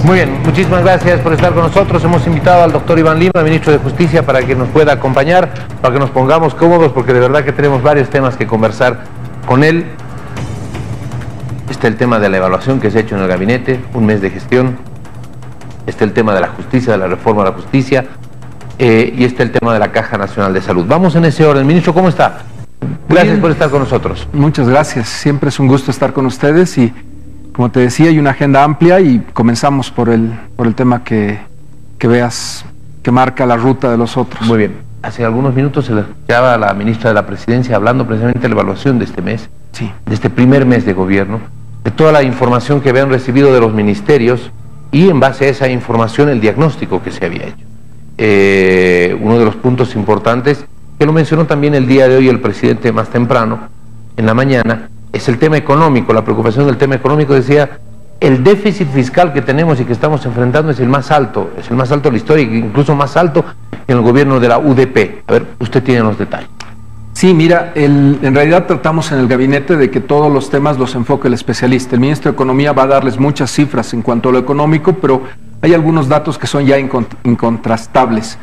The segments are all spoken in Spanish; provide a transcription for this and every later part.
Muy bien, muchísimas gracias por estar con nosotros. Hemos invitado al doctor Iván Lima, ministro de Justicia, para que nos pueda acompañar, para que nos pongamos cómodos, porque de verdad que tenemos varios temas que conversar con él. Está el tema de la evaluación que se ha hecho en el gabinete, un mes de gestión. Está el tema de la justicia, de la reforma de la justicia, y está el tema de la Caja Nacional de Salud. Vamos en ese orden. Ministro, ¿cómo está? Gracias por estar con nosotros. Muchas gracias. Siempre es un gusto estar con ustedes y, como te decía, hay una agenda amplia y comenzamos por el tema que veas que marca la ruta de los otros. Muy bien. Hace algunos minutos se le escuchaba a la ministra de la Presidencia hablando precisamente de la evaluación de este mes, sí, de este primer mes de gobierno, de toda la información que habían recibido de los ministerios y en base a esa información el diagnóstico que se había hecho. Uno de los puntos importantes, que lo mencionó también el día de hoy el presidente más temprano, en la mañana, es el tema económico. La preocupación del tema económico, decía, el déficit fiscal que tenemos y que estamos enfrentando es el más alto de la historia, incluso más alto en el gobierno de la UDP. A ver, usted tiene los detalles. Sí, mira, en realidad tratamos en el gabinete de que todos los temas los enfoque el especialista. El ministro de Economía va a darles muchas cifras en cuanto a lo económico, pero hay algunos datos que son ya incontrastables.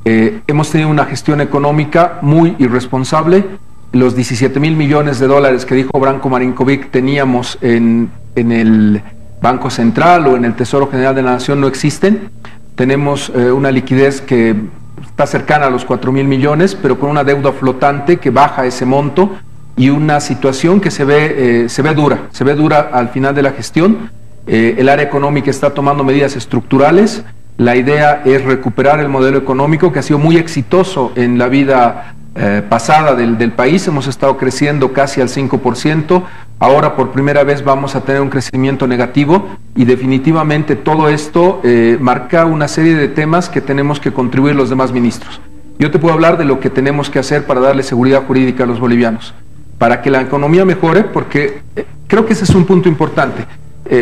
Hemos tenido una gestión económica muy irresponsable. Los 17,000 millones de dólares que dijo Branko Marinkovic teníamos en el Banco Central o en el Tesoro General de la Nación no existen. Tenemos una liquidez que está cercana a los 4,000 millones, pero con una deuda flotante que baja ese monto y una situación que se ve dura al final de la gestión. El área económica está tomando medidas estructurales. La idea es recuperar el modelo económico que ha sido muy exitoso en la vida pasada del país. Hemos estado creciendo casi al 5%, ahora por primera vez vamos a tener un crecimiento negativo y definitivamente todo esto marca una serie de temas que tenemos que contribuir los demás ministros. Yo te puedo hablar de lo que tenemos que hacer para darle seguridad jurídica a los bolivianos, para que la economía mejore, porque creo que ese es un punto importante.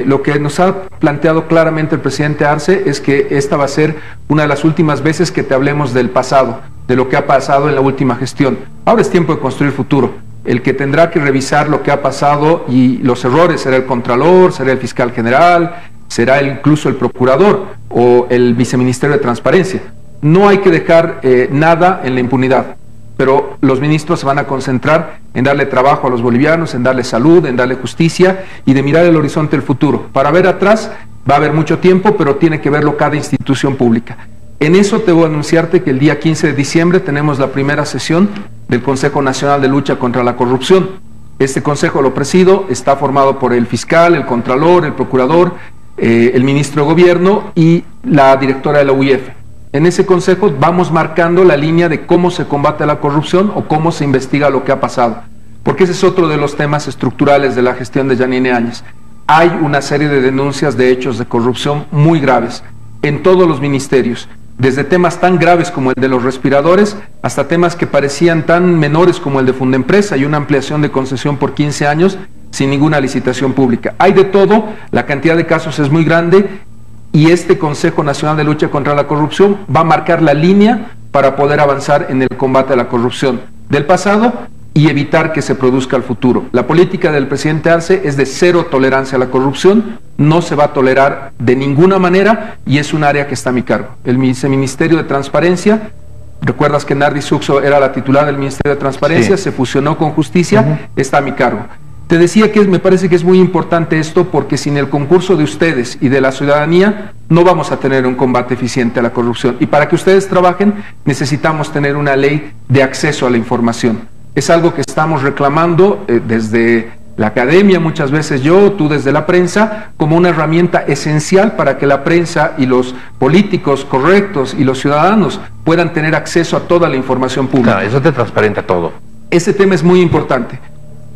Lo que nos ha planteado claramente el presidente Arce es que esta va a ser una de las últimas veces que te hablemos del pasado, de lo que ha pasado en la última gestión. Ahora es tiempo de construir futuro. El que tendrá que revisar lo que ha pasado y los errores será el Contralor, será el Fiscal General, será incluso el Procurador o el Viceministerio de Transparencia. No hay que dejar nada en la impunidad, pero los ministros se van a concentrar en darle trabajo a los bolivianos, en darle salud, en darle justicia y de mirar el horizonte del futuro. Para ver atrás va a haber mucho tiempo, pero tiene que verlo cada institución pública. En eso te voy a anunciarte que el día 15 de diciembre tenemos la primera sesión del Consejo Nacional de Lucha contra la Corrupción. Este consejo lo presido, está formado por el fiscal, el contralor, el procurador, el ministro de Gobierno y la directora de la UIF. En ese consejo vamos marcando la línea de cómo se combate la corrupción o cómo se investiga lo que ha pasado, porque ese es otro de los temas estructurales de la gestión de Yanine Áñez. Hay una serie de denuncias de hechos de corrupción muy graves en todos los ministerios, desde temas tan graves como el de los respiradores hasta temas que parecían tan menores como el de Fundempresa y una ampliación de concesión por 15 años sin ninguna licitación pública. Hay de todo, la cantidad de casos es muy grande y este Consejo Nacional de Lucha contra la Corrupción va a marcar la línea para poder avanzar en el combate a la corrupción del pasado y evitar que se produzca el futuro. La política del presidente Arce es de cero tolerancia a la corrupción, no se va a tolerar de ninguna manera y es un área que está a mi cargo. El Viceministerio de Transparencia, recuerdas que Nardi Suxo era la titular del Ministerio de Transparencia, sí, se fusionó con Justicia, está a mi cargo. Te decía que me parece que es muy importante esto porque sin el concurso de ustedes y de la ciudadanía no vamos a tener un combate eficiente a la corrupción. Y para que ustedes trabajen necesitamos tener una ley de acceso a la información. Es algo que estamos reclamando desde la academia, muchas veces yo, tú desde la prensa, como una herramienta esencial para que la prensa y los políticos correctos y los ciudadanos puedan tener acceso a toda la información pública. Claro, eso te transparenta todo. Ese tema es muy importante.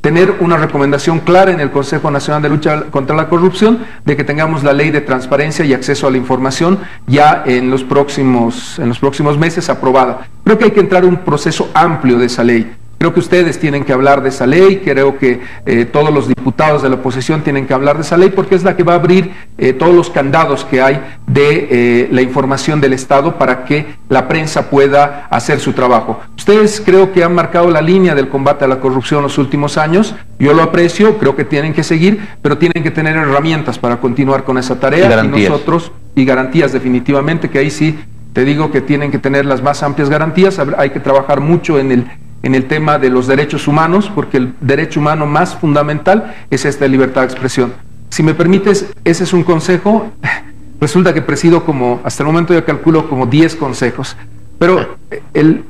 Tener una recomendación clara en el Consejo Nacional de Lucha contra la Corrupción de que tengamos la ley de transparencia y acceso a la información ya en los próximos meses aprobada. Creo que hay que entrar en un proceso amplio de esa ley. Creo que ustedes tienen que hablar de esa ley, creo que todos los diputados de la oposición tienen que hablar de esa ley, porque es la que va a abrir todos los candados que hay de la información del Estado para que la prensa pueda hacer su trabajo. Ustedes creo que han marcado la línea del combate a la corrupción en los últimos años, yo lo aprecio, creo que tienen que seguir, pero tienen que tener herramientas para continuar con esa tarea, y garantías definitivamente, que ahí sí te digo que tienen que tener las más amplias garantías. Hay que trabajar mucho en el tema de los derechos humanos, porque el derecho humano más fundamental es esta libertad de expresión. Si me permites, ese es un consejo. Resulta que presido hasta el momento yo calculo como 10 consejos, pero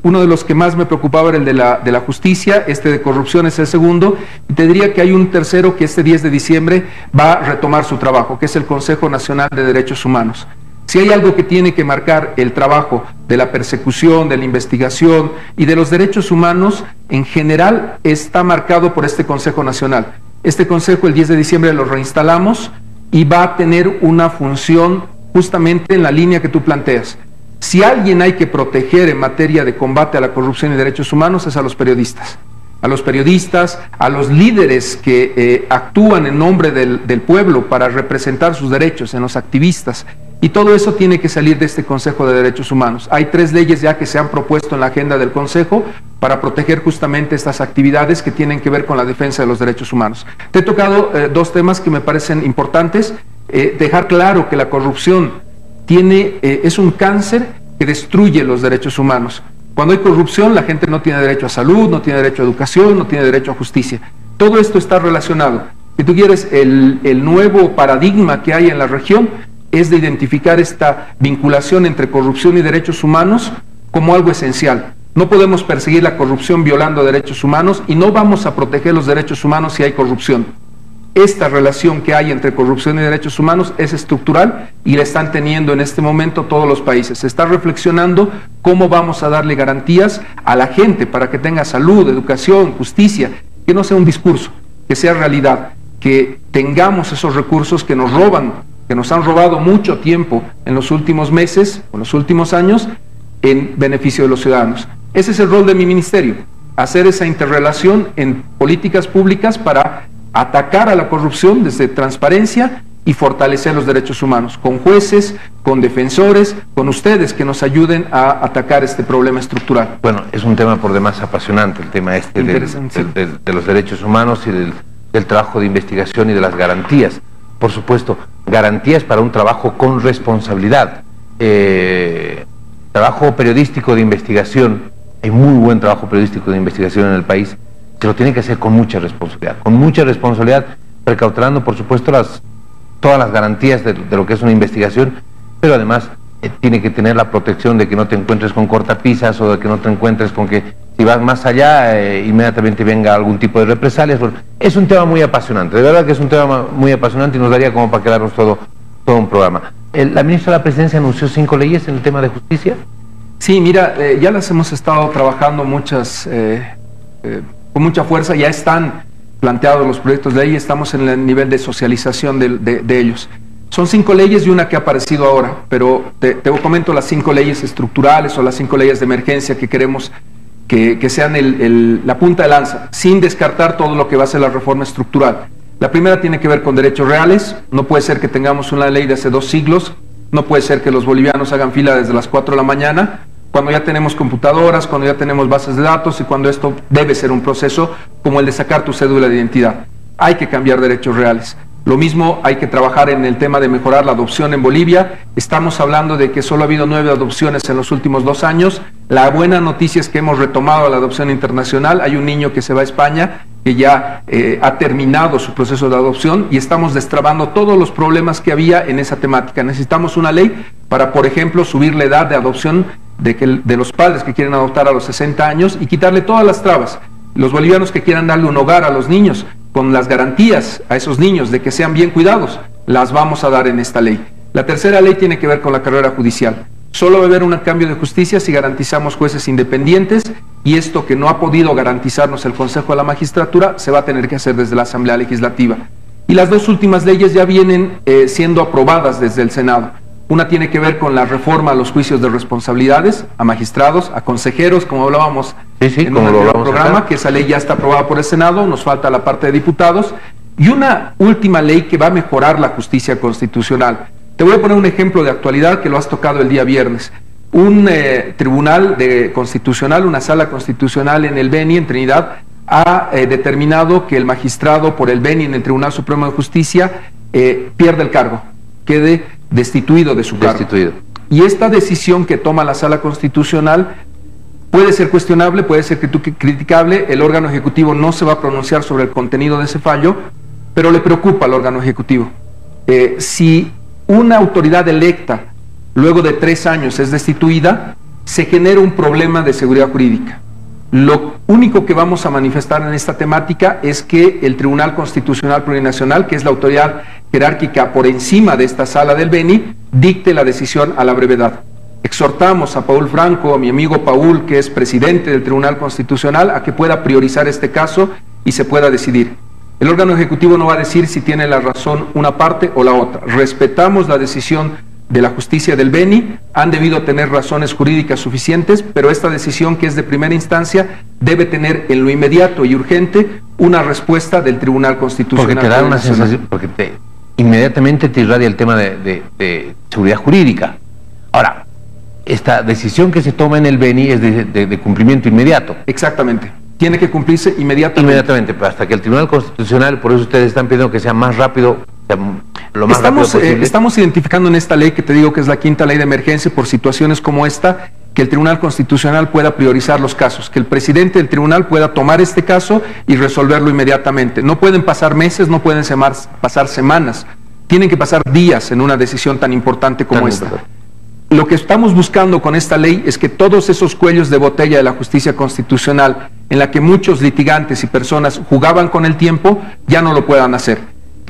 uno de los que más me preocupaba era el de la justicia, de corrupción es el segundo, y te diría que hay un tercero que este 10 de diciembre va a retomar su trabajo, que es el Consejo Nacional de Derechos Humanos. Si hay algo que tiene que marcar el trabajo de la persecución, de la investigación y de los derechos humanos, en general está marcado por este Consejo Nacional. Este Consejo el 10 de diciembre lo reinstalamos y va a tener una función justamente en la línea que tú planteas. Si alguien hay que proteger en materia de combate a la corrupción y derechos humanos es a los periodistas. A los líderes que actúan en nombre del pueblo para representar sus derechos, en los activistas. Y todo eso tiene que salir de este Consejo de Derechos Humanos. Hay 3 leyes ya que se han propuesto en la agenda del Consejo para proteger justamente estas actividades que tienen que ver con la defensa de los derechos humanos. Te he tocado 2 temas que me parecen importantes. Dejar claro que la corrupción es un cáncer que destruye los derechos humanos. Cuando hay corrupción, la gente no tiene derecho a salud, no tiene derecho a educación, no tiene derecho a justicia. Todo esto está relacionado. Si tú quieres, el nuevo paradigma que hay en la región es de identificar esta vinculación entre corrupción y derechos humanos como algo esencial. No podemos perseguir la corrupción violando derechos humanos y no vamos a proteger los derechos humanos si hay corrupción. Esta relación que hay entre corrupción y derechos humanos es estructural y la están teniendo en este momento todos los países. Se está reflexionando cómo vamos a darle garantías a la gente para que tenga salud, educación, justicia, que no sea un discurso, que sea realidad, que tengamos esos recursos que nos han robado mucho tiempo en los últimos meses, o en los últimos años, en beneficio de los ciudadanos. Ese es el rol de mi ministerio, hacer esa interrelación en políticas públicas para atacar a la corrupción desde transparencia y fortalecer los derechos humanos, con jueces, con defensores, con ustedes que nos ayuden a atacar este problema estructural. Bueno, es un tema por demás apasionante, el tema de los derechos humanos y del trabajo de investigación y de las garantías. Por supuesto, garantías para un trabajo con responsabilidad. Trabajo periodístico de investigación, hay muy buen trabajo periodístico de investigación en el país, se lo tiene que hacer con mucha responsabilidad, precautelando, por supuesto, todas las garantías de lo que es una investigación, pero además tiene que tener la protección de que no te encuentres con cortapisas o de que no te encuentres con que si vas más allá inmediatamente venga algún tipo de represalias. Bueno, es un tema muy apasionante, de verdad que es un tema muy apasionante y nos daría como para quedarnos todo un programa. La ministra de la Presidencia anunció 5 leyes en el tema de justicia. Sí, mira, ya las hemos estado trabajando con mucha fuerza, ya están planteados los proyectos de ley, estamos en el nivel de socialización de ellos. Son 5 leyes y una que ha aparecido ahora, pero te comento las 5 leyes estructurales o las 5 leyes de emergencia que queremos que sean la punta de lanza, sin descartar todo lo que va a ser la reforma estructural. La primera tiene que ver con derechos reales. No puede ser que tengamos una ley de hace 2 siglos, no puede ser que los bolivianos hagan fila desde las 4 de la mañana, cuando ya tenemos computadoras, cuando ya tenemos bases de datos y cuando esto debe ser un proceso como el de sacar tu cédula de identidad. Hay que cambiar derechos reales. Lo mismo hay que trabajar en el tema de mejorar la adopción en Bolivia. Estamos hablando de que solo ha habido 9 adopciones en los últimos 2 años. La buena noticia es que hemos retomado la adopción internacional. Hay un niño que se va a España, que ya ha terminado su proceso de adopción y estamos destrabando todos los problemas que había en esa temática. Necesitamos una ley para, por ejemplo, subir la edad de adopción de los padres que quieren adoptar a los 60 años y quitarle todas las trabas. Los bolivianos que quieran darle un hogar a los niños, con las garantías a esos niños de que sean bien cuidados, las vamos a dar en esta ley. La tercera ley tiene que ver con la carrera judicial. Solo va a haber un cambio de justicia si garantizamos jueces independientes, y esto que no ha podido garantizarnos el Consejo de la Magistratura se va a tener que hacer desde la Asamblea Legislativa. Y las 2 últimas leyes ya vienen siendo aprobadas desde el Senado. Una tiene que ver con la reforma a los juicios de responsabilidades, a magistrados, a consejeros, como hablábamos en un anterior programa, que esa ley ya está aprobada por el Senado, nos falta la parte de diputados, y una última ley que va a mejorar la justicia constitucional. Te voy a poner un ejemplo de actualidad que lo has tocado el día viernes. Un tribunal constitucional, una sala constitucional en el Beni, en Trinidad, ha determinado que el magistrado por el Beni en el Tribunal Supremo de Justicia pierde el cargo, quede destituido de su cargo. Y esta decisión que toma la sala constitucional puede ser cuestionable, puede ser criticable, el órgano ejecutivo no se va a pronunciar sobre el contenido de ese fallo, pero le preocupa al órgano ejecutivo. Si una autoridad electa luego de 3 años es destituida, se genera un problema de seguridad jurídica. Lo único que vamos a manifestar en esta temática es que el Tribunal Constitucional Plurinacional, que es la autoridad jerárquica por encima de esta sala del Beni, dicte la decisión a la brevedad. Exhortamos a Paul Franco, a mi amigo Paul, que es presidente del Tribunal Constitucional, a que pueda priorizar este caso y se pueda decidir. El órgano ejecutivo no va a decir si tiene la razón una parte o la otra. Respetamos la decisión de la justicia del Beni, han debido tener razones jurídicas suficientes, pero esta decisión, que es de primera instancia, debe tener en lo inmediato y urgente una respuesta del Tribunal Constitucional. Porque te da una sensación, porque inmediatamente te irradia el tema de seguridad jurídica. Ahora, esta decisión que se toma en el Beni es de cumplimiento inmediato. Exactamente. Tiene que cumplirse inmediatamente. Inmediatamente, pero hasta que el Tribunal Constitucional, por eso ustedes están pidiendo que sea más rápido, lo más rápido posible. Estamos identificando en esta ley, que te digo que es la 5ª ley de emergencia, por situaciones como esta, que el Tribunal Constitucional pueda priorizar los casos, que el presidente del tribunal pueda tomar este caso y resolverlo inmediatamente. No pueden pasar meses, no pueden pasar semanas, tienen que pasar días en una decisión tan importante como esta. Lo que estamos buscando con esta ley es que todos esos cuellos de botella de la justicia constitucional, en la que muchos litigantes y personas jugaban con el tiempo, ya no lo puedan hacer.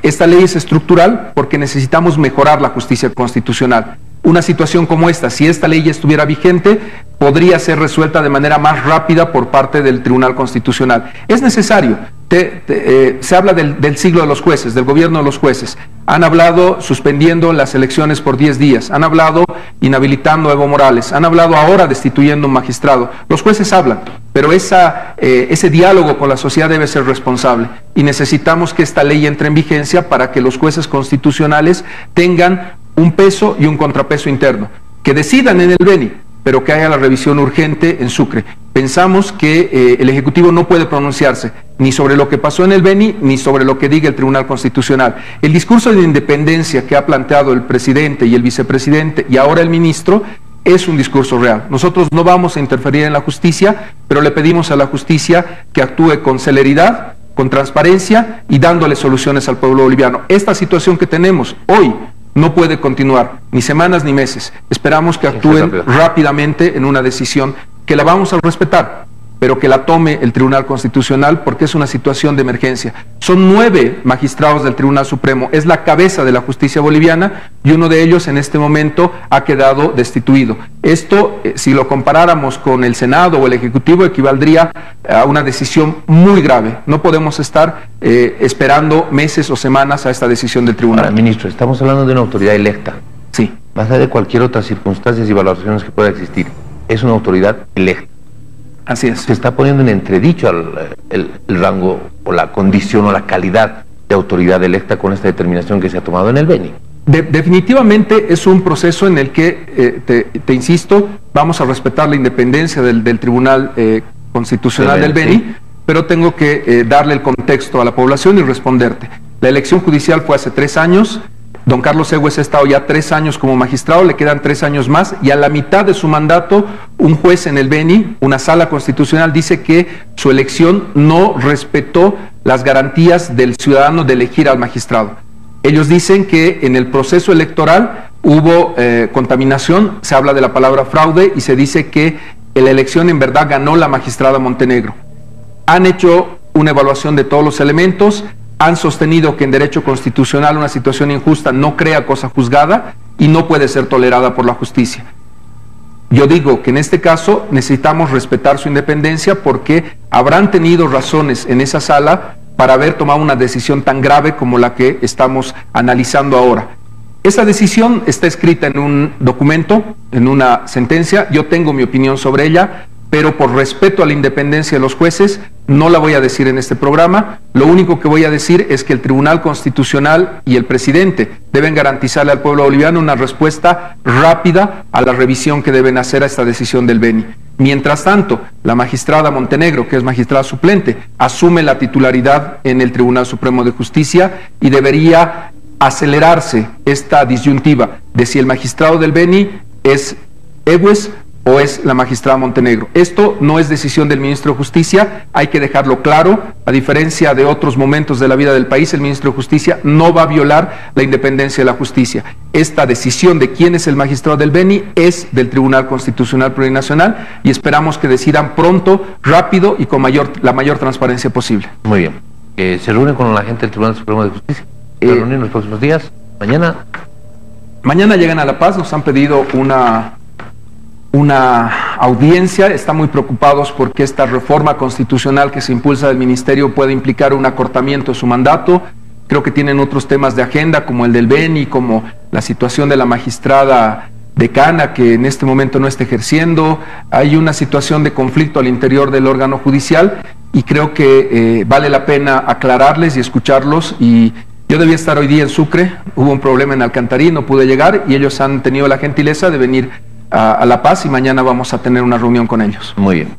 Esta ley es estructural porque necesitamos mejorar la justicia constitucional. Una situación como esta, si esta ley ya estuviera vigente, podría ser resuelta de manera más rápida por parte del Tribunal Constitucional. Es necesario. Se habla del siglo de los jueces, del gobierno de los jueces. Han hablado suspendiendo las elecciones por 10 días, han hablado inhabilitando a Evo Morales, han hablado ahora destituyendo a un magistrado. Los jueces hablan, pero ese diálogo con la sociedad debe ser responsable y necesitamos que esta ley entre en vigencia para que los jueces constitucionales tengan un peso y un contrapeso interno, que decidan en el Beni, pero que haya la revisión urgente en Sucre. Pensamos que el Ejecutivo no puede pronunciarse ni sobre lo que pasó en el Beni, ni sobre lo que diga el Tribunal Constitucional. El discurso de independencia que ha planteado el presidente y el vicepresidente y ahora el ministro es un discurso real. Nosotros no vamos a interferir en la justicia, pero le pedimos a la justicia que actúe con celeridad, con transparencia y dándole soluciones al pueblo boliviano. Esta situación que tenemos hoy no puede continuar, ni semanas ni meses. Esperamos que actúen rápidamente en una decisión que la vamos a respetar, pero que la tome el Tribunal Constitucional porque es una situación de emergencia. Son 9 magistrados del Tribunal Supremo, es la cabeza de la justicia boliviana y uno de ellos en este momento ha quedado destituido. Esto, si lo comparáramos con el Senado o el Ejecutivo, equivaldría a una decisión muy grave. No podemos estar esperando meses o semanas a esta decisión del tribunal. Ahora, ministro, estamos hablando de una autoridad electa. Sí. Más allá de cualquier otra circunstancias y valoraciones que pueda existir, es una autoridad electa. Así es. Se está poniendo en entredicho el rango o la condición o la calidad de autoridad electa con esta determinación que se ha tomado en el Beni. Definitivamente es un proceso en el que, te insisto, vamos a respetar la independencia del Tribunal Constitucional del Beni, sí, pero tengo que darle el contexto a la población y responderte. La elección judicial fue hace 3 años. Don Carlos Egües ha estado ya 3 años como magistrado, le quedan 3 años más, y a la mitad de su mandato, un juez en el Beni, una sala constitucional, dice que su elección no respetó las garantías del ciudadano de elegir al magistrado. Ellos dicen que en el proceso electoral hubo contaminación, se habla de la palabra fraude, y se dice que en la elección en verdad ganó la magistrada Montenegro. Han hecho una evaluación de todos los elementos, han sostenido que en derecho constitucional una situación injusta no crea cosa juzgada y no puede ser tolerada por la justicia. Yo digo que en este caso necesitamos respetar su independencia porque habrán tenido razones en esa sala para haber tomado una decisión tan grave como la que estamos analizando ahora. Esa decisión está escrita en un documento, en una sentencia. Yo tengo mi opinión sobre ella, pero por respeto a la independencia de los jueces, no la voy a decir en este programa. Lo único que voy a decir es que el Tribunal Constitucional y el presidente deben garantizarle al pueblo boliviano una respuesta rápida a la revisión que deben hacer a esta decisión del Beni. Mientras tanto, la magistrada Montenegro, que es magistrada suplente, asume la titularidad en el Tribunal Supremo de Justicia y debería acelerarse esta disyuntiva de si el magistrado del Beni es Egues o es la magistrada Montenegro. Esto no es decisión del ministro de Justicia, hay que dejarlo claro. A diferencia de otros momentos de la vida del país, el ministro de Justicia no va a violar la independencia de la justicia. Esta decisión de quién es el magistrado del Beni es del Tribunal Constitucional Plurinacional y esperamos que decidan pronto, rápido y con la mayor transparencia posible. Muy bien. ¿Se reúnen con la gente del Tribunal Supremo de Justicia? ¿Se reúnen en los próximos días? ¿Mañana? Mañana llegan a La Paz, nos han pedido una audiencia. Están muy preocupados porque esta reforma constitucional que se impulsa del ministerio puede implicar un acortamiento de su mandato. Creo que tienen otros temas de agenda como el del Beni, como la situación de la magistrada decana que en este momento no está ejerciendo. Hay una situación de conflicto al interior del órgano judicial y creo que vale la pena aclararles y escucharlos. Y yo debía estar hoy día en Sucre, hubo un problema en Alcantarí, no pude llegar y ellos han tenido la gentileza de venir a La Paz y mañana vamos a tener una reunión con ellos. Muy bien.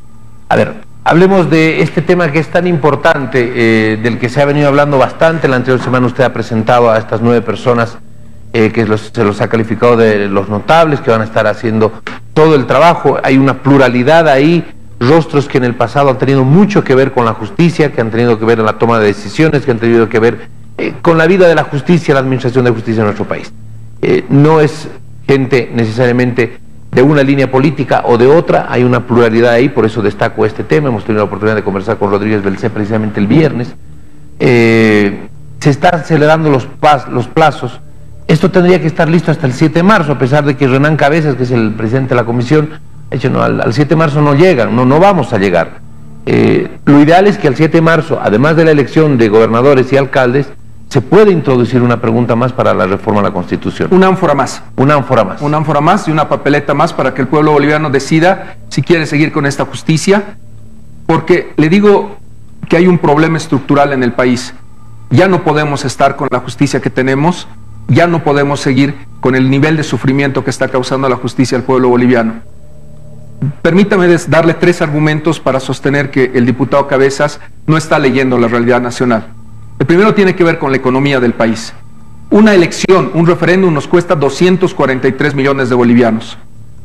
A ver, hablemos de este tema que es tan importante, del que se ha venido hablando bastante. La anterior semana usted ha presentado a estas 9 personas que se los ha calificado de los notables, que van a estar haciendo todo el trabajo. Hay una pluralidad ahí, rostros que en el pasado han tenido mucho que ver con la justicia, que han tenido que ver en la toma de decisiones, que han tenido que ver con la vida de la justicia, la administración de justicia en nuestro país. No es gente necesariamente de una línea política o de otra, hay una pluralidad ahí, por eso destaco este tema. Hemos tenido la oportunidad de conversar con Rodríguez Belcé precisamente el viernes. Se están acelerando los plazos. Esto tendría que estar listo hasta el 7 de marzo, a pesar de que Renan Cabezas, que es el presidente de la comisión, ha dicho no, al 7 de marzo no llegan, no vamos a llegar. Lo ideal es que al 7 de marzo, además de la elección de gobernadores y alcaldes, se puede introducir una pregunta más para la reforma a la Constitución. Una ánfora más. Una ánfora más. Una ánfora más y una papeleta más para que el pueblo boliviano decida si quiere seguir con esta justicia, porque le digo que hay un problema estructural en el país. Ya no podemos estar con la justicia que tenemos, ya no podemos seguir con el nivel de sufrimiento que está causando la justicia al pueblo boliviano. Permítame darle 3 argumentos para sostener que el diputado Cabezas no está leyendo la realidad nacional. El primero tiene que ver con la economía del país. Una elección, un referéndum nos cuesta 243 millones de bolivianos.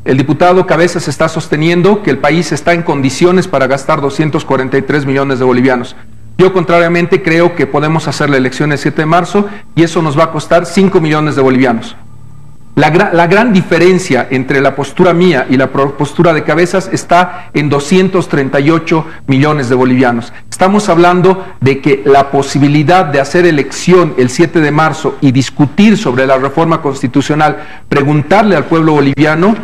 El diputado Cabezas está sosteniendo que el país está en condiciones para gastar 243 millones de bolivianos. Yo contrariamente creo que podemos hacer la elección el 7 de marzo y eso nos va a costar 5 millones de bolivianos. La gran diferencia entre la postura mía y la postura de Cabezas está en 238 millones de bolivianos. Estamos hablando de que la posibilidad de hacer elección el 7 de marzo y discutir sobre la reforma constitucional, preguntarle al pueblo boliviano,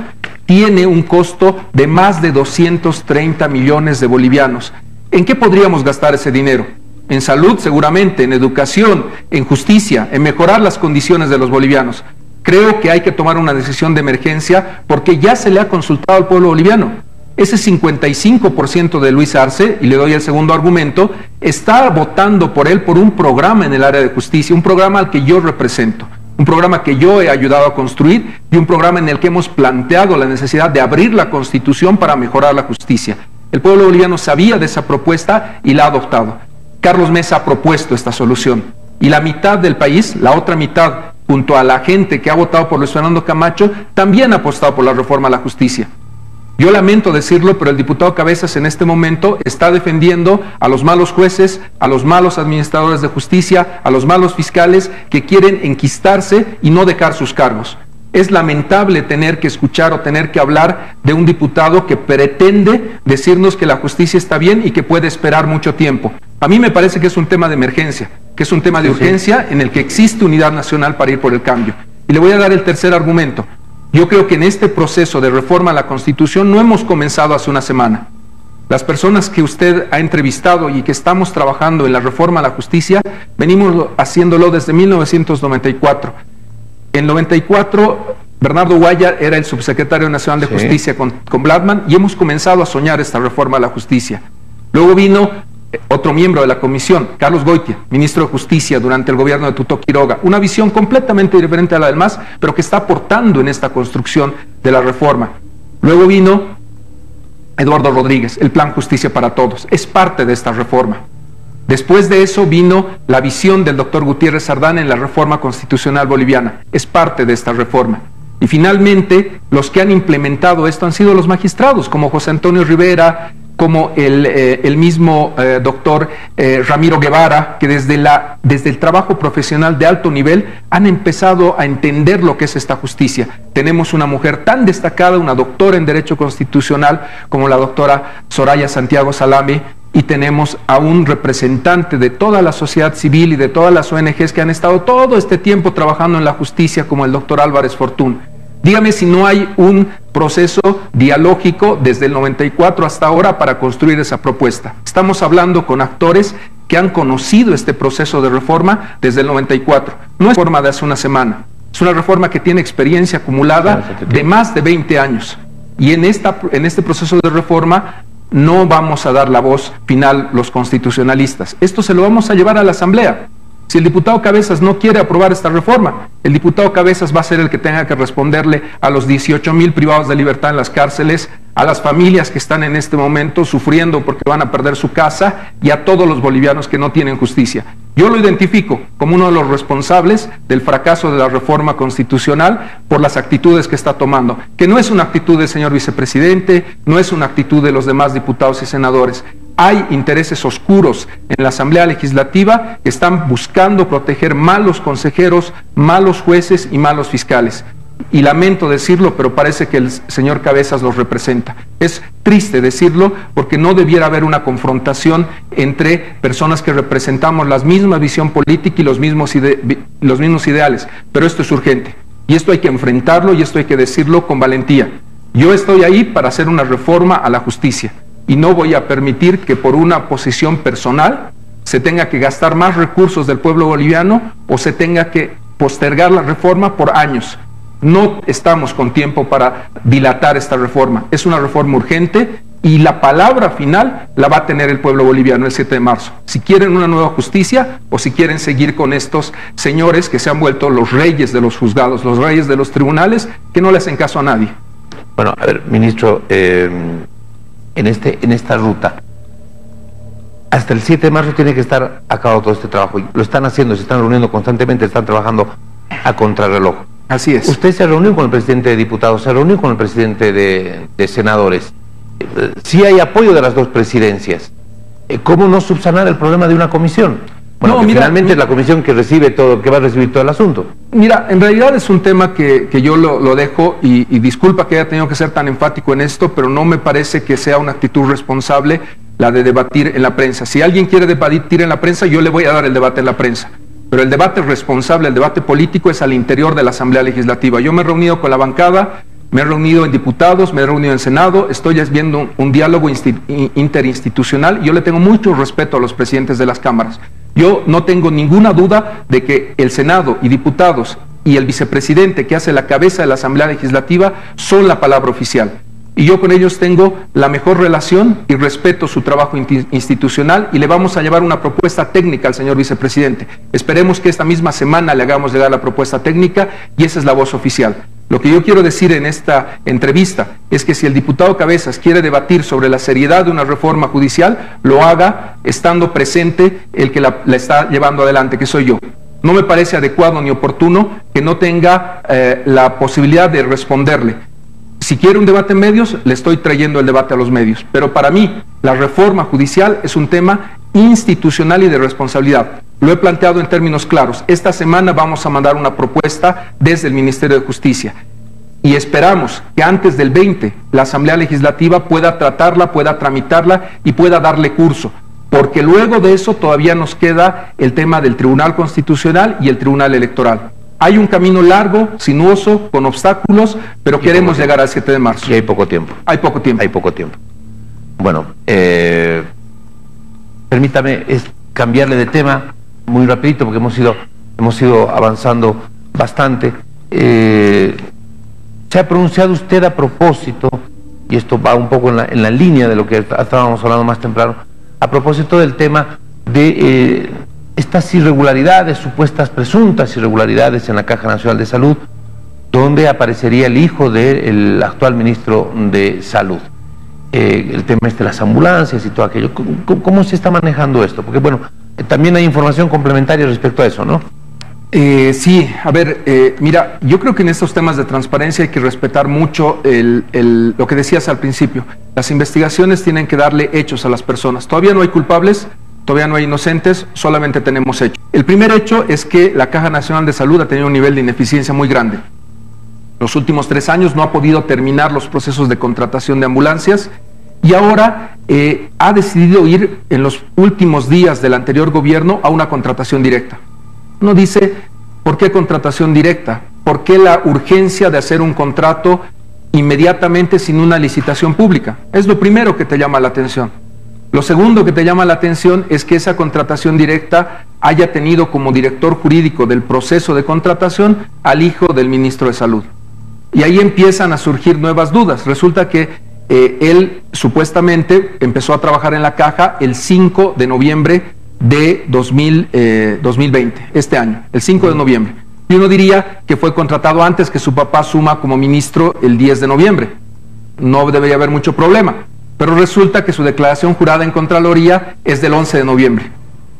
tiene un costo de más de 230 millones de bolivianos. ¿En qué podríamos gastar ese dinero? En salud, seguramente, en educación, en justicia, en mejorar las condiciones de los bolivianos. Creo que hay que tomar una decisión de emergencia porque ya se le ha consultado al pueblo boliviano. Ese 55% de Luis Arce, y le doy el segundo argumento, está votando por él por un programa en el área de justicia, un programa al que yo represento, un programa que yo he ayudado a construir y un programa en el que hemos planteado la necesidad de abrir la Constitución para mejorar la justicia. El pueblo boliviano sabía de esa propuesta y la ha adoptado. Carlos Mesa ha propuesto esta solución y la mitad del país, la otra mitad, junto a la gente que ha votado por Luis Fernando Camacho, también ha apostado por la reforma a la justicia. Yo lamento decirlo, pero el diputado Cabezas en este momento está defendiendo a los malos jueces, a los malos administradores de justicia, a los malos fiscales que quieren enquistarse y no dejar sus cargos. Es lamentable tener que escuchar o tener que hablar de un diputado que pretende decirnos que la justicia está bien y que puede esperar mucho tiempo. A mí me parece que es un tema de emergencia, que es un tema de urgencia en el que existe unidad nacional para ir por el cambio. Y le voy a dar el tercer argumento. Yo creo que en este proceso de reforma a la Constitución no hemos comenzado hace una semana. Las personas que usted ha entrevistado y que estamos trabajando en la reforma a la justicia, venimos haciéndolo desde 1994. En 94, Bernardo Guaya era el subsecretario nacional de Justicia con Bladman, y hemos comenzado a soñar esta reforma a la justicia. Luego vino otro miembro de la comisión, Carlos Goitia, ministro de Justicia durante el gobierno de Tuto Quiroga, una visión completamente diferente a la del MAS, pero que está aportando en esta construcción de la reforma. Luego vino Eduardo Rodríguez, el Plan Justicia para Todos, es parte de esta reforma. Después de eso vino la visión del doctor Gutiérrez Sardán en la reforma constitucional boliviana, es parte de esta reforma. Y finalmente, los que han implementado esto han sido los magistrados, como José Antonio Rivera, como el mismo doctor Ramiro Guevara, que desde el trabajo profesional de alto nivel han empezado a entender lo que es esta justicia. Tenemos una mujer tan destacada, una doctora en Derecho Constitucional, como la doctora Soraya Santiago Salame, y tenemos a un representante de toda la sociedad civil y de todas las ONGs que han estado todo este tiempo trabajando en la justicia, como el doctor Álvarez Fortún. Dígame si no hay un proceso dialógico desde el 94 hasta ahora para construir esa propuesta. Estamos hablando con actores que han conocido este proceso de reforma desde el 94. No es reforma de hace una semana, es una reforma que tiene experiencia acumulada de más de 20 años. Y en este proceso de reforma no vamos a dar la voz final los constitucionalistas. Esto se lo vamos a llevar a la Asamblea. Si el diputado Cabezas no quiere aprobar esta reforma, el diputado Cabezas va a ser el que tenga que responderle a los 18,000 privados de libertad en las cárceles, a las familias que están en este momento sufriendo porque van a perder su casa, y a todos los bolivianos que no tienen justicia. Yo lo identifico como uno de los responsables del fracaso de la reforma constitucional por las actitudes que está tomando, que no es una actitud del señor vicepresidente, no es una actitud de los demás diputados y senadores. Hay intereses oscuros en la Asamblea Legislativa que están buscando proteger malos consejeros, malos jueces y malos fiscales. Y lamento decirlo, pero parece que el señor Cabezas los representa. Es triste decirlo, porque no debiera haber una confrontación entre personas que representamos la misma visión política y los mismos ideales, pero esto es urgente, y esto hay que enfrentarlo, y esto hay que decirlo con valentía. Yo estoy ahí para hacer una reforma a la justicia, y no voy a permitir que por una posición personal se tenga que gastar más recursos del pueblo boliviano o se tenga que postergar la reforma por años. No estamos con tiempo para dilatar esta reforma. Es una reforma urgente y la palabra final la va a tener el pueblo boliviano el 7 de marzo. Si quieren una nueva justicia o si quieren seguir con estos señores que se han vuelto los reyes de los juzgados, los reyes de los tribunales, que no le hacen caso a nadie. Bueno, a ver, ministro, en esta ruta, hasta el 7 de marzo tiene que estar acabado todo este trabajo. Lo están haciendo, se están reuniendo constantemente, están trabajando a contrarreloj. Así es. Usted se reunió con el presidente de diputados, se reunió con el presidente de senadores. Sí hay apoyo de las dos presidencias. ¿Cómo no subsanar el problema de una comisión? Bueno, no, finalmente es la comisión que recibe todo, que va a recibir todo el asunto. Mira, en realidad es un tema que yo lo dejo, y disculpa que haya tenido que ser tan enfático en esto, pero no me parece que sea una actitud responsable la de debatir en la prensa. Si alguien quiere debatir en la prensa, yo le voy a dar el debate en la prensa. Pero el debate responsable, el debate político es al interior de la Asamblea Legislativa. Yo me he reunido con la bancada, me he reunido en diputados, me he reunido en Senado, estoy viendo un diálogo interinstitucional, y yo le tengo mucho respeto a los presidentes de las cámaras. Yo no tengo ninguna duda de que el Senado y diputados y el vicepresidente que hace la cabeza de la Asamblea Legislativa son la palabra oficial. Y yo con ellos tengo la mejor relación y respeto su trabajo institucional, y le vamos a llevar una propuesta técnica al señor vicepresidente. Esperemos que esta misma semana le hagamos llegar la propuesta técnica, y esa es la voz oficial. Lo que yo quiero decir en esta entrevista es que si el diputado Cabezas quiere debatir sobre la seriedad de una reforma judicial, lo haga estando presente el que la está llevando adelante, que soy yo. No me parece adecuado ni oportuno que no tenga la posibilidad de responderle. Si quiere un debate en medios, le estoy trayendo el debate a los medios. Pero para mí, la reforma judicial es un tema institucional y de responsabilidad. Lo he planteado en términos claros. Esta semana vamos a mandar una propuesta desde el Ministerio de Justicia. Y esperamos que antes del 20 la Asamblea Legislativa pueda tratarla, pueda tramitarla y pueda darle curso. Porque luego de eso todavía nos queda el tema del Tribunal Constitucional y el Tribunal Electoral. Hay un camino largo, sinuoso, con obstáculos, pero queremos llegar al 7 de marzo. Y hay poco tiempo. Hay poco tiempo. Hay poco tiempo. Bueno, permítame cambiarle de tema muy rapidito, porque hemos ido avanzando bastante. ¿se ha pronunciado usted a propósito, y esto va un poco en la línea de lo que estábamos hablando más temprano, a propósito del tema de estas irregularidades, supuestas presuntas irregularidades en la Caja Nacional de Salud, donde aparecería el hijo del actual ministro de Salud? El tema de las ambulancias y todo aquello. ¿Cómo se está manejando esto? Porque bueno, también hay información complementaria respecto a eso, ¿no? Sí, a ver, mira, yo creo que en estos temas de transparencia hay que respetar mucho lo que decías al principio. Las investigaciones tienen que darle hechos a las personas. Todavía no hay culpables, todavía no hay inocentes, solamente tenemos hechos. El primer hecho es que la Caja Nacional de Salud ha tenido un nivel de ineficiencia muy grande. Los últimos 3 años no ha podido terminar los procesos de contratación de ambulancias y ahora ha decidido ir en los últimos días del anterior gobierno a una contratación directa. Uno dice, ¿por qué contratación directa? ¿Por qué la urgencia de hacer un contrato inmediatamente sin una licitación pública? Es lo primero que te llama la atención. Lo segundo que te llama la atención es que esa contratación directa haya tenido como director jurídico del proceso de contratación al hijo del ministro de Salud. Y ahí empiezan a surgir nuevas dudas. Resulta que él supuestamente empezó a trabajar en la Caja el 5 de noviembre de 2020, este año, el 5 de noviembre. Y uno diría que fue contratado antes que su papá suma como ministro el 10 de noviembre. No debería haber mucho problema. Pero resulta que su declaración jurada en Contraloría es del 11 de noviembre.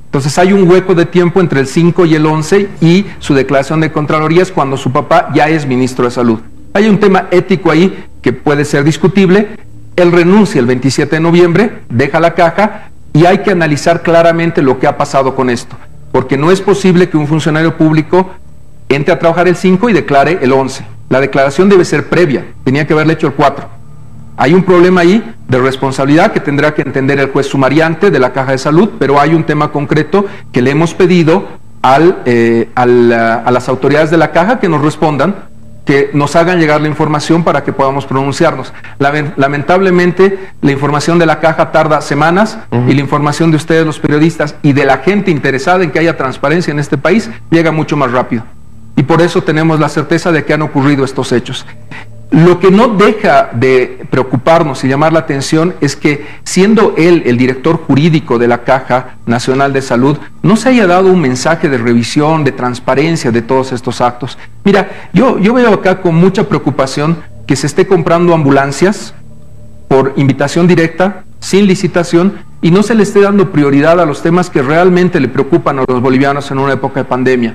Entonces hay un hueco de tiempo entre el 5 y el 11 y su declaración de Contraloría es cuando su papá ya es ministro de Salud. Hay un tema ético ahí que puede ser discutible. Él renuncia el 27 de noviembre, deja la Caja y hay que analizar claramente lo que ha pasado con esto. Porque no es posible que un funcionario público entre a trabajar el 5 y declare el 11. La declaración debe ser previa, tenía que haberle hecho el 4. Hay un problema ahí de responsabilidad que tendrá que entender el juez sumariante de la Caja de Salud, pero hay un tema concreto que le hemos pedido a las autoridades de la Caja que nos respondan, que nos hagan llegar la información para que podamos pronunciarnos. Lamentablemente, la información de la Caja tarda semanas y la información de ustedes, los periodistas, y de la gente interesada en que haya transparencia en este país, llega mucho más rápido. Y por eso tenemos la certeza de que han ocurrido estos hechos. Lo que no deja de preocuparnos y llamar la atención es que, siendo él el director jurídico de la Caja Nacional de Salud, no se haya dado un mensaje de revisión, de transparencia de todos estos actos. Mira, yo veo acá con mucha preocupación que se esté comprando ambulancias por invitación directa, sin licitación, y no se le esté dando prioridad a los temas que realmente le preocupan a los bolivianos en una época de pandemia.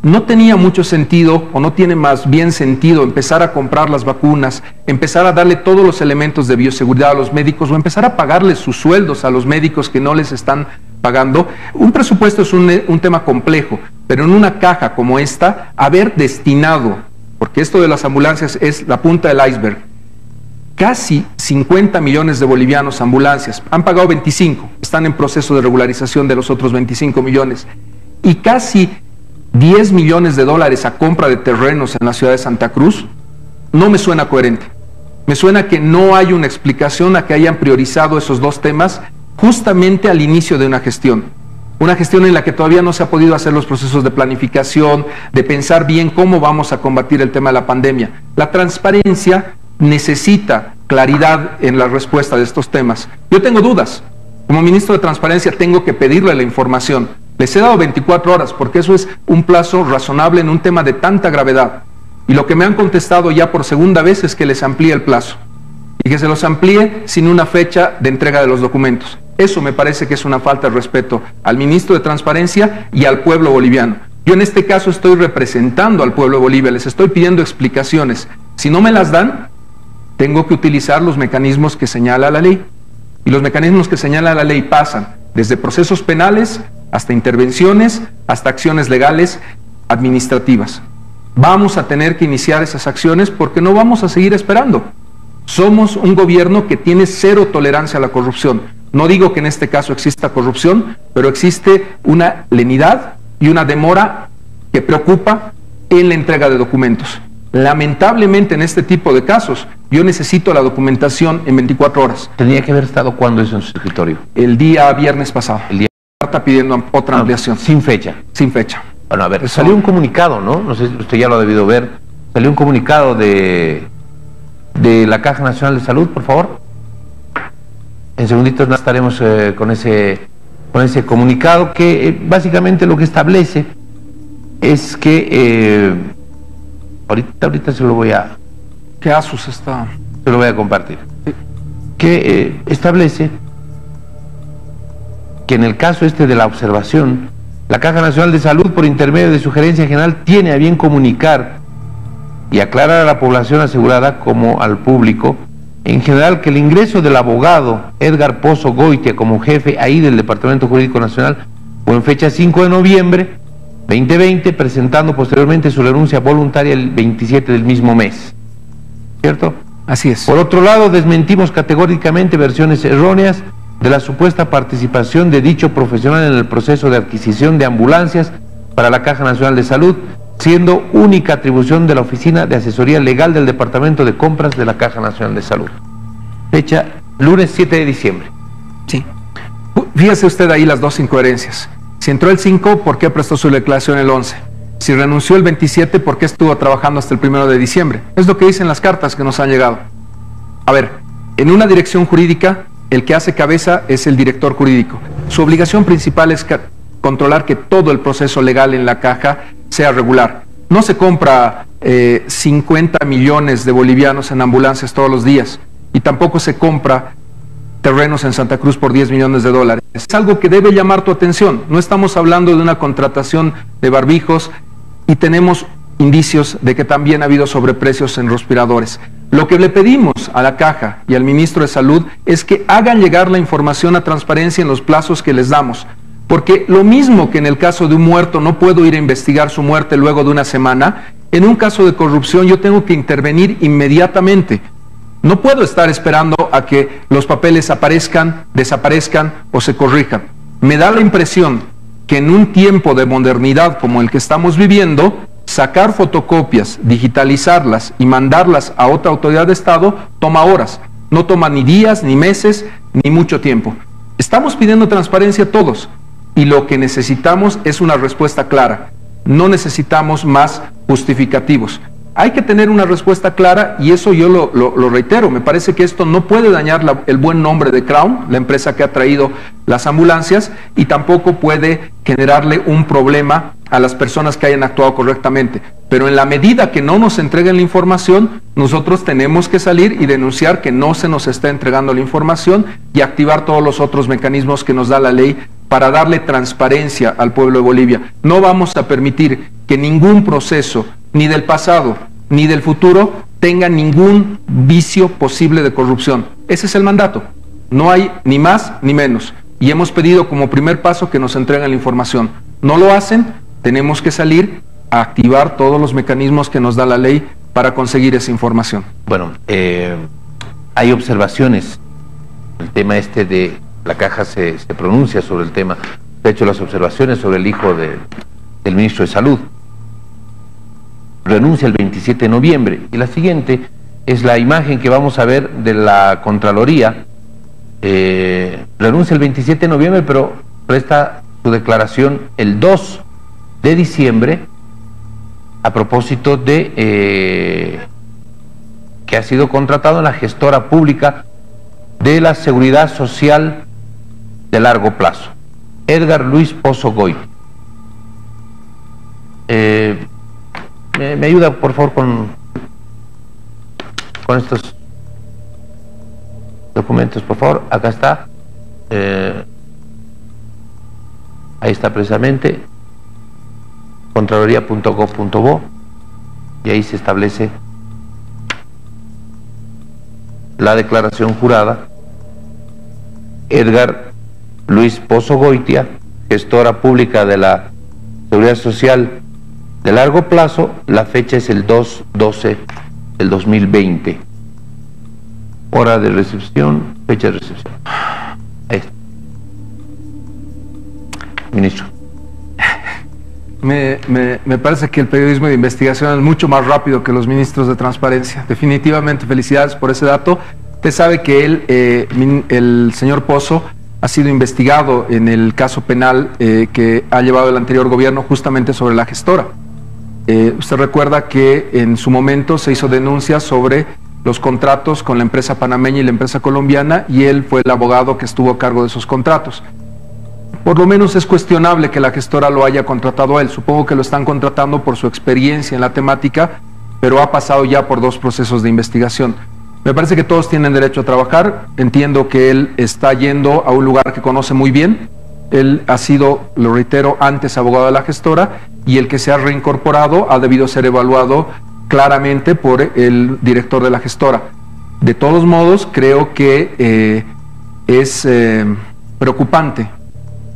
No tenía mucho sentido, o no tiene más bien sentido, empezar a comprar las vacunas, empezar a darle todos los elementos de bioseguridad a los médicos, o empezar a pagarles sus sueldos a los médicos que no les están pagando. Un presupuesto es un tema complejo, pero en una caja como esta, haber destinado, porque esto de las ambulancias es la punta del iceberg, casi 50 millones de bolivianos a ambulancias, han pagado 25, están en proceso de regularización de los otros 25 millones, y casi 10 millones de dólares a compra de terrenos en la ciudad de Santa Cruz, no me suena coherente. Me suena que no hay una explicación a que hayan priorizado esos dos temas justamente al inicio de una gestión en la que todavía no se ha podido hacer los procesos de planificación, de pensar bien cómo vamos a combatir el tema de la pandemia. La transparencia necesita claridad en la respuesta de estos temas. Yo tengo dudas. Como ministro de Transparencia tengo que pedirle la información. Les he dado 24 horas porque eso es un plazo razonable en un tema de tanta gravedad. Y lo que me han contestado ya por segunda vez es que les amplíe el plazo. Y que se los amplíe sin una fecha de entrega de los documentos. Eso me parece que es una falta de respeto al ministro de Transparencia y al pueblo boliviano. Yo en este caso estoy representando al pueblo de Bolivia, les estoy pidiendo explicaciones. Si no me las dan, tengo que utilizar los mecanismos que señala la ley. Y los mecanismos que señala la ley pasan desde procesos penales hasta intervenciones, hasta acciones legales administrativas. Vamos a tener que iniciar esas acciones porque no vamos a seguir esperando. Somos un gobierno que tiene cero tolerancia a la corrupción. No digo que en este caso exista corrupción, pero existe una lenidad y una demora que preocupa en la entrega de documentos. Lamentablemente en este tipo de casos, yo necesito la documentación en 24 horas. ¿Tenía que haber estado cuándo eso en su escritorio? El día viernes pasado. El día Está pidiendo otra ampliación. Sin fecha. Sin fecha. Bueno, a ver, salió un comunicado, ¿no? No sé si usted ya lo ha debido ver, Salió un comunicado de la Caja Nacional de Salud, por favor. En segunditos estaremos con ese comunicado que básicamente lo que establece es que ahorita se lo voy a... ¿Qué ASUS está? Se lo voy a compartir. Sí. Que establece que en el caso de la observación, la Caja Nacional de Salud, por intermedio de su gerencia general, tiene a bien comunicar y aclarar a la población asegurada como al público, en general, que el ingreso del abogado Edgar Pozo Goitia como jefe ahí del Departamento Jurídico Nacional fue en fecha 5 de noviembre 2020, presentando posteriormente su renuncia voluntaria el 27 del mismo mes. ¿Cierto? Así es. Por otro lado, desmentimos categóricamente versiones erróneas de la supuesta participación de dicho profesional en el proceso de adquisición de ambulancias para la Caja Nacional de Salud, siendo única atribución de la Oficina de Asesoría Legal del Departamento de Compras de la Caja Nacional de Salud. Fecha lunes 7 de diciembre. Sí. Fíjese usted ahí las dos incoherencias. Si entró el 5, ¿por qué prestó su declaración el 11? Si renunció el 27, ¿por qué estuvo trabajando hasta el 1 de diciembre? Es lo que dicen las cartas que nos han llegado. A ver, en una dirección jurídica, el que hace cabeza es el director jurídico. Su obligación principal es controlar que todo el proceso legal en la caja sea regular. No se compra 50 millones de bolivianos en ambulancias todos los días, y tampoco se compra terrenos en Santa Cruz por 10 millones de dólares. Es algo que debe llamar tu atención. No estamos hablando de una contratación de barbijos, y tenemos indicios de que también ha habido sobreprecios en respiradores. Lo que le pedimos a la Caja y al Ministro de Salud es que hagan llegar la información a transparencia en los plazos que les damos, porque lo mismo que en el caso de un muerto no puedo ir a investigar su muerte luego de una semana, en un caso de corrupción yo tengo que intervenir inmediatamente. No puedo estar esperando a que los papeles aparezcan, desaparezcan o se corrijan. Me da la impresión que en un tiempo de modernidad como el que estamos viviendo, sacar fotocopias, digitalizarlas y mandarlas a otra autoridad de Estado toma horas. No toma ni días, ni meses, ni mucho tiempo. Estamos pidiendo transparencia todos, y lo que necesitamos es una respuesta clara. No necesitamos más justificativos. Hay que tener una respuesta clara, y eso yo lo reitero. Me parece que esto no puede dañar el buen nombre de Crown, la empresa que ha traído las ambulancias, y tampoco puede generarle un problema a las personas que hayan actuado correctamente. Pero en la medida que no nos entreguen la información, nosotros tenemos que salir y denunciar que no se nos está entregando la información y activar todos los otros mecanismos que nos da la ley para darle transparencia al pueblo de Bolivia. No vamos a permitir que ningún proceso, ni del pasado ni del futuro, tenga ningún vicio posible de corrupción. Ese es el mandato. No hay ni más ni menos. Y hemos pedido como primer paso que nos entreguen la información. No lo hacen, tenemos que salir a activar todos los mecanismos que nos da la ley para conseguir esa información. Bueno, hay observaciones. El tema de la Caja se pronuncia sobre el tema. De hecho, las observaciones sobre el hijo del ministro de Salud. Renuncia el 27 de noviembre. Y la siguiente es la imagen que vamos a ver de la Contraloría. Renuncia el 27 de noviembre, pero presta su declaración el 2 de diciembre a propósito de que ha sido contratado en la gestora pública de la Seguridad Social de largo plazo, Edgar Luis Pozo Goitia. ¿Me ayuda, por favor, con estos documentos, por favor? Acá está. Ahí está precisamente. Contraloría.gov.bo, y ahí se establece la declaración jurada. Edgar Luis Pozo Goitia, gestora pública de la Seguridad Social de largo plazo. La fecha es el 2/12 del 2020. Hora de recepción, fecha de recepción. Ahí está. Ministro. Me parece que el periodismo de investigación es mucho más rápido que los ministros de transparencia. Definitivamente, felicidades por ese dato. Usted sabe que el señor Pozo ha sido investigado en el caso penal que ha llevado el anterior gobierno justamente sobre la gestora. Usted recuerda que en su momento se hizo denuncia sobre los contratos con la empresa panameña y la empresa colombiana, y él fue el abogado que estuvo a cargo de esos contratos. Por lo menos es cuestionable que la gestora lo haya contratado a él. Supongo que lo están contratando por su experiencia en la temática, pero ha pasado ya por 2 procesos de investigación. Me parece que todos tienen derecho a trabajar. Entiendo que él está yendo a un lugar que conoce muy bien. Él ha sido, lo reitero, antes abogado de la gestora, y el que se ha reincorporado ha debido ser evaluado claramente por el director de la gestora. De todos modos, creo que es preocupante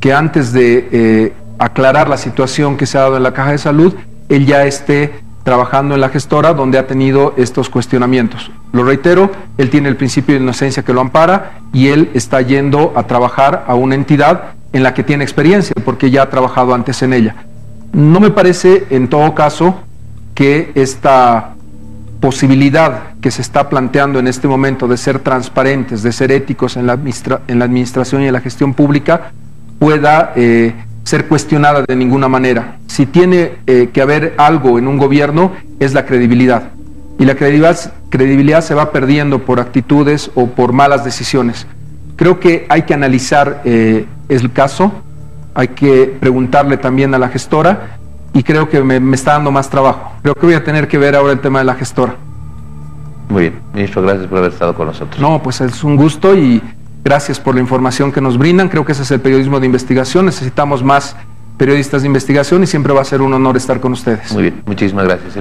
que antes de aclarar la situación que se ha dado en la Caja de Salud, él ya esté trabajando en la gestora, donde ha tenido estos cuestionamientos. Lo reitero, él tiene el principio de inocencia que lo ampara, y él está yendo a trabajar a una entidad en la que tiene experiencia, porque ya ha trabajado antes en ella. No me parece, en todo caso, que esta posibilidad que se está planteando en este momento de ser transparentes, de ser éticos en la administración y en la gestión pública, pueda ser cuestionada de ninguna manera. Si tiene que haber algo en un gobierno, es la credibilidad. Y la credibilidad se va perdiendo por actitudes o por malas decisiones. Creo que hay que analizar el caso, hay que preguntarle también a la gestora, y creo que me está dando más trabajo. Creo que voy a tener que ver ahora el tema de la gestora. Muy bien, ministro, gracias por haber estado con nosotros. No, pues es un gusto y gracias por la información que nos brindan. Creo que ese es el periodismo de investigación. Necesitamos más periodistas de investigación y siempre va a ser un honor estar con ustedes. Muy bien, muchísimas gracias.